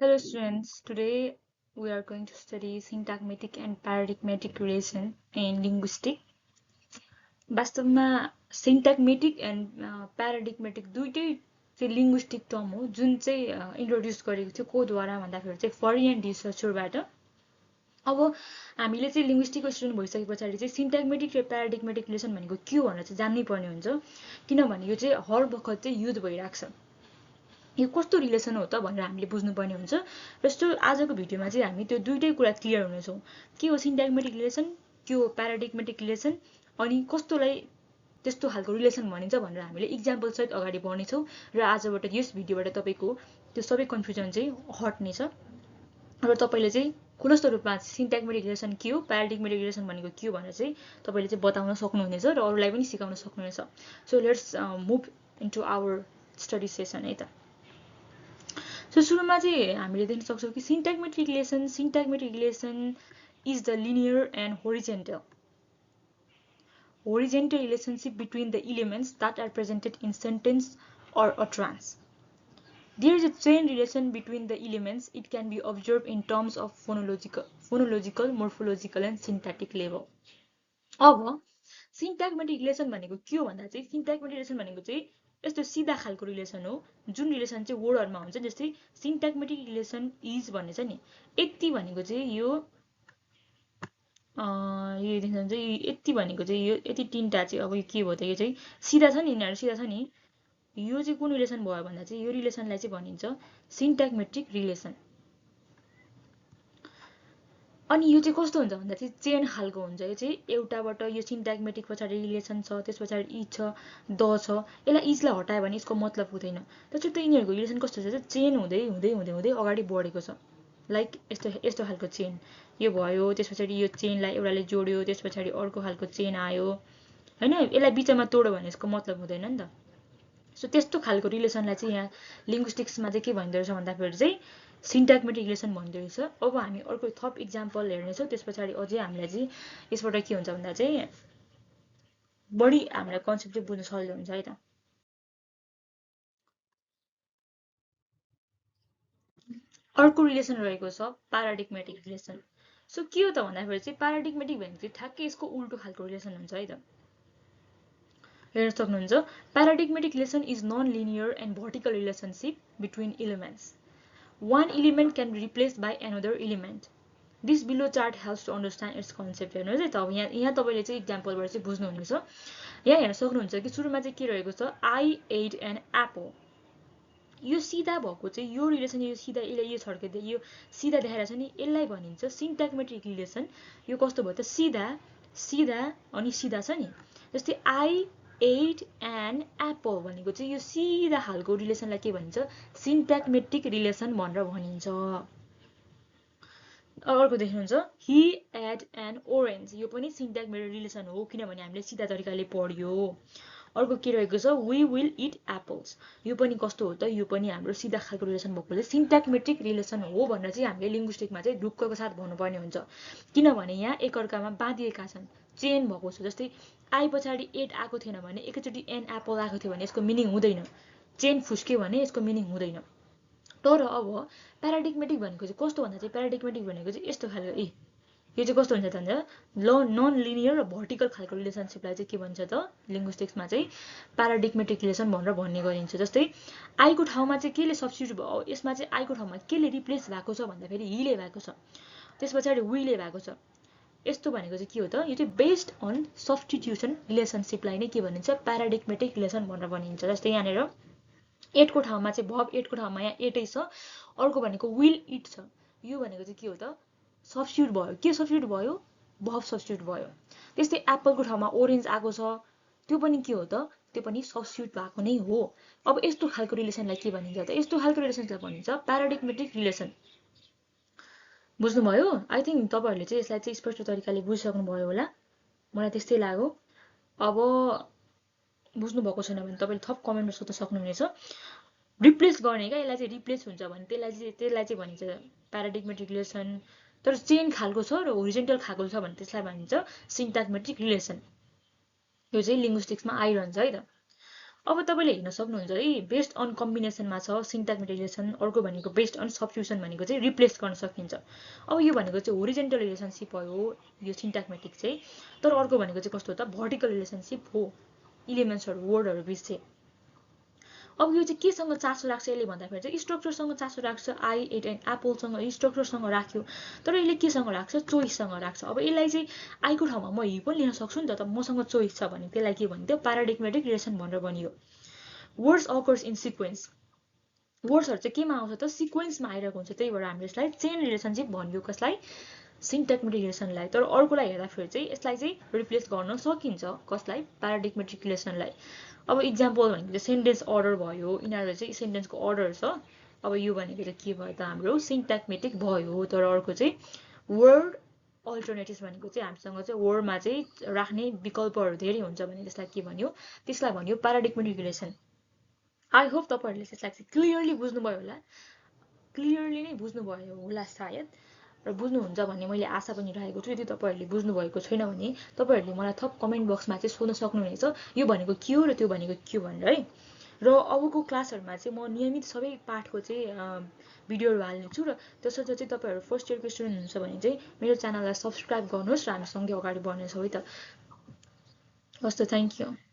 Hello students, today we are going to study syntagmatic and paradigmatic relation in linguistics. वास्तवमा syntagmatic and paradigmatic दुईटै चाहिँ linguistic term हो जुन चाहिँ introduce गरेको थियो कोद्वारा भन्दाखेरि चाहिँ फरी एन्ड डी सचुरबाट। अब हामीले चाहिँ लिङ्ग्विस्टिकको स्टुडेन्ट भइसके पछाडि चाहिँ सिन्ट्याग्मेटिक र प्याराडिग्मेटिक रिलेसन भनेको के हो भनेर चाहिँ जान्नै पर्ने हुन्छ, किनभने यो चाहिँ हर बखत चाहिँ युज भइरहेको छ। यो कस्तो रिलेसन हो त भनेर हामीले बुझ्नुपर्ने हुन्छ र यस्तो आजको भिडियोमा चाहिँ हामी त्यो दुईटै कुरा क्लियर हुनेछौँ। के हो सिन्ट्याग्मेटिक रिलेसन, के हो प्याराडिग्मेटिक रिलेसन, अनि कस्तोलाई त्यस्तो खालको रिलेसन भनिन्छ भनेर हामीले इक्जाम्पल सहित अगाडि बढ्नेछौँ र आजबाट यस भिडियोबाट तपाईँको त्यो सबै कन्फ्युजन चाहिँ हट्नेछ र तपाईँले चाहिँ खुलस्त रूपमा सिन्ट्याग्मेटिक रिलेसन के हो, प्याराडिग्मेटिक रिलेसन भनेको के हो भनेर चाहिँ तपाईँले चाहिँ बताउन सक्नुहुनेछ र अरूलाई पनि सिकाउन सक्नुहुनेछ। So let's move into our study session है त। सो सुरुमा चाहिँ हामीले देख्न सक्छौँ कि syntagmatic relation is the linear and horizontal relationship between the elements that are presented in sentence or utterance. There is a chain relation between the elements. It can be observed in terms of phonological, morphological and syntactic level. अब सिन्ट्याग्मेटिक relation भनेको के हो भन्दा चाहिँ सिन्ट्याग्मेटिक relation भनेको चाहिँ यस्तो सिधा खालको रिलेसन हो जुन रिलेसन चाहिँ वर्डहरुमा हुन्छ। जस्तै सिन्ट्याग्मेटिक रिलेसन इज भन्ने छ नि, यति भनेको चाहिँ यो देख्नुहुन्छ चाहिँ यति भनेको चाहिँ यो यति तीनटा चाहिँ अब के भयो त, यो चाहिँ सिधा छ नि, यिनीहरु सिधा छ नि। यो चाहिँ कुन रिलेसन भयो भन्दा चाहिँ यो रिलेसनलाई चाहिँ भनिन्छ सिन्ट्याग्मेटिक रिलेसन। अनि यो चाहिँ कस्तो हुन्छ भन्दा चाहिँ चेन खालको हुन्छ। यो चाहिँ एउटाबाट यो सिन्ट्याग्मेटिक पछाडि रिलेसन छ, त्यस पछाडि इ छ, द छ, यसलाई इजलाई हटायो भने यसको मतलब हुँदैन। त्यसैले त यिनीहरुको रिलेसन कस्तो छ, चेन हुँदै हुँदै हुँदै हुँदै अगाडि बढेको छ। लाइक यस्तो खालको चेन यो भयो, त्यस पछाडि यो चेनलाई एउटाले जोड्यो, त्यस पछाडि अर्को खालको चेन आयो हैन, यसलाई बीचमा तोड्यो भने यसको मतलब हुँदैन नि त। सो त्यस्तो खालको रिलेसनलाई चाहिँ यहाँ लिङ्ग्विस्टिक्समा चाहिँ के भन्दो रहेछ भन्दाखेरि चाहिँ सिन्ट्याग्मेटिक रिलेसन भन्दो रहेछ। अब हामी अर्को थप इक्जाम्पल हेर्नेछौँ, त्यस पछाडि अझै हामीलाई चाहिँ यसबाट के हुन्छ भन्दा चाहिँ बढी हामीलाई कन्सेप्ट चाहिँ बुझ्न सजिलो हुन्छ है त। अर्को रिलेसन रहेको छ प्याराडिग्मेटिक रिलेसन। सो के हो त भन्दाखेरि चाहिँ प्याराडिग्मेटिक भनेको चाहिँ ठ्याक्कै यसको उल्टो खालको रिलेसन हुन्छ है त। हेर्न सक्नुहुन्छ, paradigmatic relation is non linear and vertical relationship between elements. One element can be replaced by another element. This below chart helps to understand its concept. हेर्नुहोस् है त, अब यहाँ तपाईँले चाहिँ इक्जाम्पलबाट चाहिँ बुझ्नुहुनेछ। यहाँ हेर्न सक्नुहुन्छ कि सुरुमा चाहिँ के रहेको छ, I ate an apple. यो सिधा भएको चाहिँ यो रिलेसन, यो सिधा यसले यो छड्के यो सिधा देखाएर छ नि, यसलाई भनिन्छ सिन्ट्याग्मेटिक रिलेसन। यो कस्तो भयो त, सिधा सिधा अनि सिधा छ नि। जस्तै I ate an apple भनेको चाहिँ यो सिधा खालको रिलेसनलाई के भनिन्छ, सिन्ट्याग्मेटिक रिलेसन भनेर भनिन्छ। अर्को देख्नुहुन्छ, he had an orange. यो पनि सिन्ट्याग्मेटिक रिलेसन हो किनभने हामीले सिधा तरिकाले पढ्यो। अर्को के रहेको छ, we will eat apples. यो पनि कस्तो हो त, यो पनि हाम्रो सिधा खालको रिलेसन भएकोले सिन्ट्याग्मेटिक रिलेसन हो भनेर चाहिँ हामीले लिङ्ग्विस्टिकमा चाहिँ ढुक्कको साथ भन्नुपर्ने हुन्छ, किनभने यहाँ एकअर्कामा बाँधिएका छन्, चेन भएको छ। जस्तै आई पछाडि एट आएको थिएन भने एकैचोटि एन एप्पल आएको थियो भने यसको मिनिङ हुँदैन, चेन फुस्क्यो भने यसको मिनिङ हुँदैन। तर अब प्याराडिग्मेटिक भनेको चाहिँ कस्तो भन्दा चाहिँ प्याराडिग्मेटिक भनेको चाहिँ यस्तो खालको, यो चाहिँ कस्तो हुन्छ त भन्दा नन लिनियर र भर्टिकल खालको रिलेसनसिपलाई चाहिँ के भन्छ त लिङ्ग्विस्टिक्समा चाहिँ प्याराडिग्मेटिक रिलेसन भनेर भन्ने गरिन्छ। जस्तै आईको ठाउँमा चाहिँ केले सब्स्टिट्युट भयो, यसमा चाहिँ आईको ठाउँमा केले रिप्लेस भएको छ भन्दाखेरि हिले भएको छ, त्यस पछाडि वीले भएको छ। यस्तो भनेको चाहिँ के हो त, यो चाहिँ बेस्ड अन सब्स्टिट्युसन रिलेसनसिपलाई नै के भनिन्छ, प्याराडिग्मेटिक रिलेसन भनेर भनिन्छ। जस्तै यहाँनिर एटको ठाउँमा चाहिँ भब एटको ठाउँमा यहाँ एटै छ, अर्को भनेको विल इट छ। यो भनेको चाहिँ के हो त, सब्स्टिट्युट भयो। के सब्स्टिट्युट भयो, भब सब्स्टिट्युट भयो। त्यस्तै एप्पलको ठाउँमा ओरेन्ज आएको छ, त्यो पनि के हो त, त्यो पनि सब्स्टिट्युट भएको नै हो। अब यस्तो खालको रिलेसनलाई के भनिन्छ त, यस्तो खालको रिलेसनलाई भनिन्छ प्याराडिग्मेटिक रिलेसन। बुझ्नुभयो? आई थिङ्क तपाईँहरूले चाहिँ यसलाई चाहिँ स्पष्ट तरिकाले बुझिसक्नुभयो होला, मलाई त्यस्तै लाग्यो। अब बुझ्नुभएको छैन भने तपाईँले थप कमेन्टमा सोध्न सक्नुहुनेछ। रिप्लेस गर्ने क्या, यसलाई चाहिँ रिप्लेस हुन्छ भने त्यसलाई चाहिँ भनिन्छ प्याराडिग्मेटिक रिलेसन। तर चेन खालको छ र होरिजेन्टल खालको छ भने त्यसलाई भनिन्छ सिन्ट्याग्मेटिक रिलेसन। यो चाहिँ लिङ्ग्विस्टिक्समा आइरहन्छ है त। अब तपाईँले हेर्न सक्नुहुन्छ है बेस्ड अन कम्बिनेसनमा छ सिन्ट्याग्मेटिक रिलेसन, अर्को भनेको बेस्ड अन सब्स्टिट्युसन भनेको चाहिँ रिप्लेस गर्न सकिन्छ। अब यो भनेको चाहिँ होरिजेन्टल रिलेसनसिप भयो यो सिन्ट्याग्मेटिक चाहिँ, तर अर्को भनेको चाहिँ कस्तो हो त भर्टिकल रिलेसनसिप हो इलिमेन्ट्सहरू वर्डहरू बिच चाहिँ। अब यो चाहिँ केसँग चासो राख्छ यसले भन्दाखेरि चाहिँ स्ट्रक्चरसँग चासो राख्छ। आई एट एन्ड एप्पलसँग स्ट्रक्चरसँग राख्यो, तर यसले केसँग राख्छ चोइससँग राख्छ। अब यसलाई चाहिँ आईको ठाउँमा म हि पनि लिन सक्छु नि त, मसँग चोइस छ भने त्यसलाई के भनिदियो प्याराडिग्मेटिक रिलेसन भनेर भनियो। वर्ड्स अकर्स इन सिक्वेन्स, वर्ड्सहरू चाहिँ केमा आउँछ त सिक्वेन्समा आइरहेको हुन्छ, त्यही भएर हामीले यसलाई चेन रिलेसनसिप भनियो कसलाई सिन्ट्याग्मेटिक रिलेसनलाई। तर अर्कोलाई हेर्दाखेरि चाहिँ यसलाई चाहिँ रिप्लेस गर्न सकिन्छ कसलाई प्याराडिग्मेटिक रिलेसनलाई। अब इक्जाम्पल भनेको चाहिँ सेन्टेन्स अर्डर भयो, यिनीहरू चाहिँ सेन्टेन्सको अर्डर छ। अब यो भनेको चाहिँ के भयो त हाम्रो सिन्ट्याग्मेटिक भयो। तर अर्को चाहिँ वर्ड अल्टरनेटिभ्स भनेको चाहिँ हामीसँग चाहिँ वर्डमा चाहिँ राख्ने विकल्पहरू धेरै हुन्छ भने त्यसलाई के भन्यो, त्यसलाई भन्यो प्याराडिग्मेटिक रिलेसन। आई होप तपाईँहरूले त्यसलाई चाहिँ क्लियरली बुझ्नुभयो होला, क्लियरली नै बुझ्नुभयो होला सायद, र बुझ्नुहुन्छ भन्ने मैले आशा पनि राखेको छु। यदि तपाईँहरूले बुझ्नुभएको छैन भने तपाईँहरूले मलाई थप कमेन्ट बक्समा चाहिँ सोध्न सक्नुहुनेछ यो भनेको के हो र त्यो भनेको के हो भनेर है। र अबको क्लासहरूमा चाहिँ म नियमित सबै पाठको चाहिँ भिडियोहरू हाल्नेछु, र त्यसर्थ चाहिँ तपाईँहरू फर्स्ट इयरको स्टुडेन्ट हुनुहुन्छ भने चाहिँ मेरो च्यानललाई सब्सक्राइब गर्नुहोस् र हामी सँगै अगाडि बढ्नेछौँ है त। हस् त, थ्याङ्क यू।